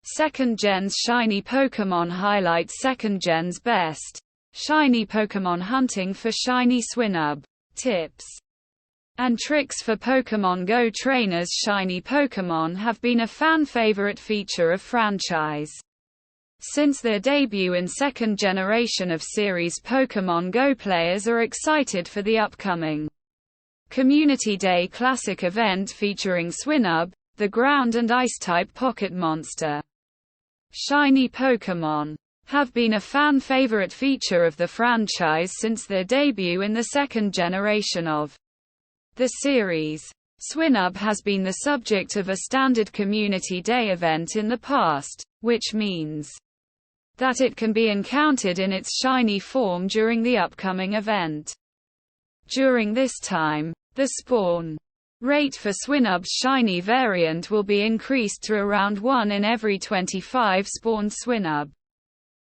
Second Gen's Shiny Pokémon highlights Second Gen's best Shiny Pokémon hunting for Shiny Swinub. Tips and tricks for Pokémon Go trainers. Shiny Pokémon have been a fan favorite feature of franchise since their debut in second generation of series. Pokémon Go players are excited for the upcoming Community Day Classic event featuring Swinub, the ground and ice-type pocket monster. Shiny Pokémon have been a fan favorite feature of the franchise since their debut in the second generation of the series. Swinub has been the subject of a standard Community Day event in the past, which means that it can be encountered in its shiny form during the upcoming event. During this time, the spawn rate for Swinub's shiny variant will be increased to around 1 in every 25 spawned Swinub.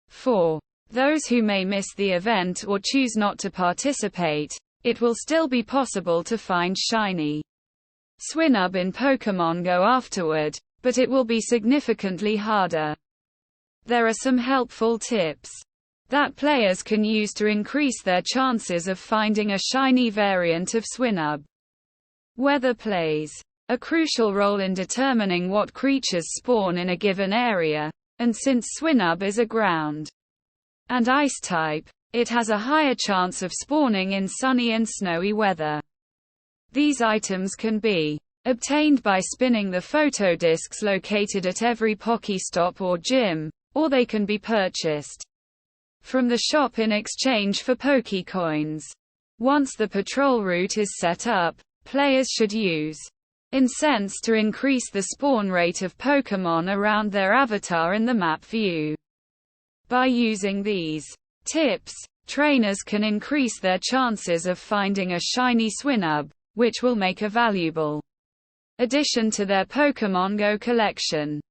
For those who may miss the event or choose not to participate, it will still be possible to find shiny Swinub in Pokémon Go afterward, but it will be significantly harder. There are some helpful tips that players can use to increase their chances of finding a shiny variant of Swinub. Weather plays a crucial role in determining what creatures spawn in a given area, and since Swinub is a ground and ice type, it has a higher chance of spawning in sunny and snowy weather. These items can be obtained by spinning the photo discs located at every Pokestop or gym, or they can be purchased from the shop in exchange for Pokecoins. Once the patrol route is set up, players should use incense to increase the spawn rate of Pokémon around their avatar in the map view. By using these tips, trainers can increase their chances of finding a shiny Swinub, which will make a valuable addition to their Pokémon Go collection.